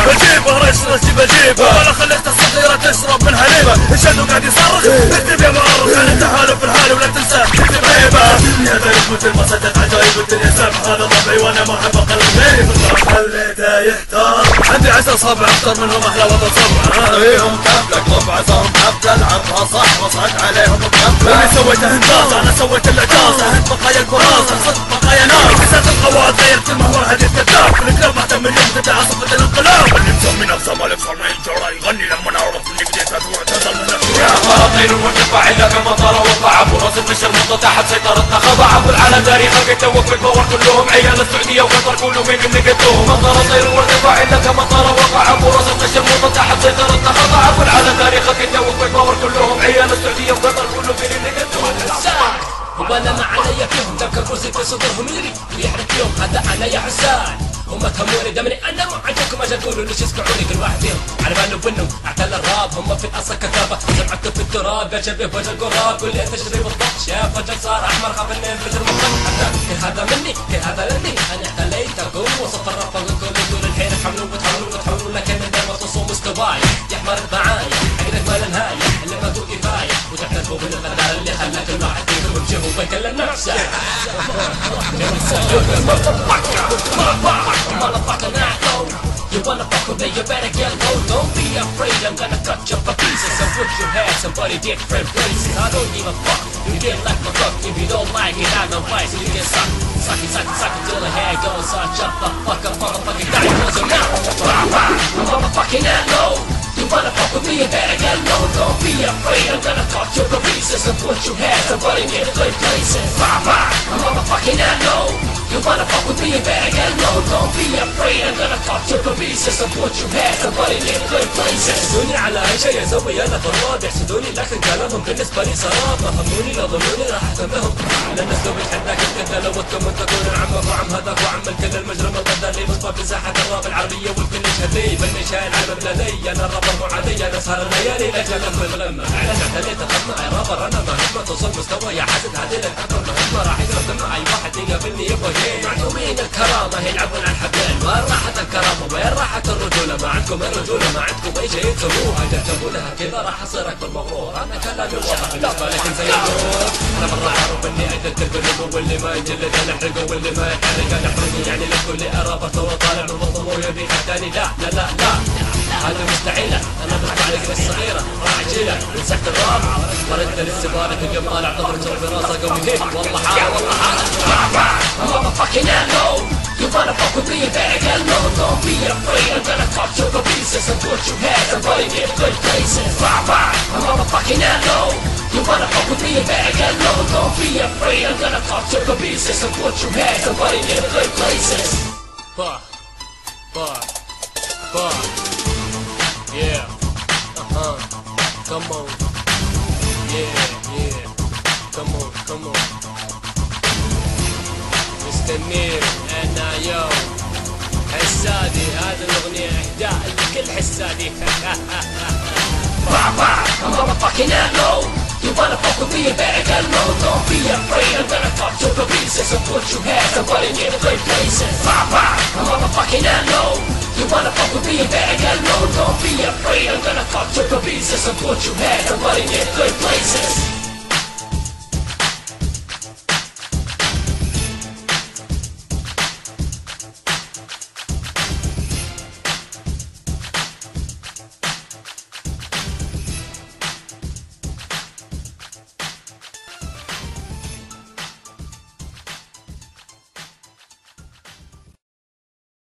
بجيبه رشرشي بجيبه ولا خليت الصغيرة تشرب من حليبه. الشادو قاعد يصرخ اكتب يا معرف عن التحالف الحالي ولا تنسى تكتب عيبه. يا ذلك مثل ما صدت عجايب الدنيا سبح، هذا طبعي وانا ما احب اقل غيري بالطرف خليته يحتار. عندي 10 صابع اختار منهم احلى وضع صبع. اعطيهم كفلك ربع صار محفل، العبها صح واصعد عليهم بكفلك. واللي سويته هنداس انا سويت الاعجاز، اهد بقايا الكراس صدق بقايا نار. كسرت القواعد غيرت المحور حديث كذاب، في الكلاب مهتم من يوم تدعى صفة الانقلاب. اللي مسوي نفسه ما له صار ما يجرى يغني لما نعرف اني بديت ادور اعتزل من يا خراطير وارتفاع الا كما طار وقع ابو راس البشر مضى تحت سيطرتنا، خضع ابو العالم تاريخك يتوق بالباور كلهم عيال السعوديه وقطر كلهم من نقدهم. خراطير وارتفاع الا كما طار وقع ابو راس البشر مضى تحت سيطرتنا، خضع ابو العالم تاريخك يتوق بالباور كلهم عيال السعوديه وقطر كلهم من نقدهم. وانا ما علي فيهم ذكر كرسي في صدرهم يري ويحرق يوم هذا علي حسان. هم تهموني دمني انا مو عندكم اجي تقولوا ليش يسمعوني كل واحد فيهم على باله بنهم اعتل الراب. هم في الاصل كتابه سمعته في التراب قال شبيه وجه القراب كل تشري بالضبط شاف وجه صار احمر خاف اني انفجر بالضبط. حتى كل هذا مني كل هذا لاني انا احتليتكم وسط الرفض الكل يقول الحين تحاولون وتحاولون لكن الدم تصوم مستواي يحمر معايا عقدك ما له نهايه اللي ما تقول كفايه وتحتسبوا من الغدار اللي خلى كل واحد فيكم بوجهه وبيكلم نفسه. Motherfucker, not low. You wanna fuck with me, you better get low. Don't be afraid, I'm gonna cut you for pieces. I wish you had somebody different places. I don't give a fuck, you get like my fuck. If you don't like it, I know why, so you can suck. Suck it till the hair goes on. Shut the fuck up, motherfucking die, close your mouth. I'm motherfucking not low. You wanna fuck with me, you better get low. Don't be afraid, I'm gonna cut you for pieces. I wish you had somebody different places. I'm motherfucking not low. You wanna fuck with me, you better get low. Don't be afraid, I'm gonna cut you for pieces. I put your head, somebody in good places. يحسدوني على أي شيء أسوي أنا في الراب، يحسدوني لكن كلامهم بالنسبة لي سراب. ما هموني لا ظنوني راح أهتم بهم، لأن أسلوبي تحداك أنت لوتكم وأنت تكون عمك وعم هذاك وعم الكل المجرم الغدار لي مصطفى في ساحة الراب العربية والكل يشهد لي باللي شايل علم بلدي. أنا الرابر مو عادي، أنا سهر الليالي لأجل ألم الغمة. أعلن اعتليت الخدمة يا رابر أنا ما همة توصل مستوى يا حاسد هذه لك أكبر مهمة راح يقرب دمه أي واحد يقابلني يبغى جيم. معدومين الكرامة يلعبون على الحبلين، وين راحت الكرامة وين راحت الرجولة؟ ما عندكم الرجولة ما عندكم أي شيء تسووها ترتبونها كذا راح أصير أكبر مغرور. أنا كلامي واضح بالنسبة لكن زي النور. أنا مرة معروف إني أجلد القلوب واللي ما يجلد أنا أحرقه واللي ما يحرق أنا أحرقه. يعني لكل أرابر تو طالع من بطن ويبي خداني لا لا لا لا هذا مستحيلة. أنا بطلع لك الصغيرة راح أجيلك من سحت الراب ورد للسبارة تلقى طالع طفل شرب راسه قوي هيك والله حالة والله حالة. I'm motherfucking not low. You wanna fuck with me, you better get low. Don't be afraid, I'm gonna cut you to pieces and put your head somebody in good places. I'm motherfucking not low. You wanna fuck with me, you better get low. Don't be afraid, I'm gonna cut you to pieces and put your head somebody in good places. Fuck. Yeah. Come on. Yeah. Come on. مستنير انا يوم حسادي هذه الاغنية اهداء لكل حسادي. I'm motherfucking not low. You wanna fuck with me, you better get low. Don't be afraid, I'm gonna cut you to pieces and put your head somebody in good places. I'm motherfucking not low. You wanna fuck with me, you better get low. Don't be afraid, I'm gonna cut you to pieces and put your head somebody in good places.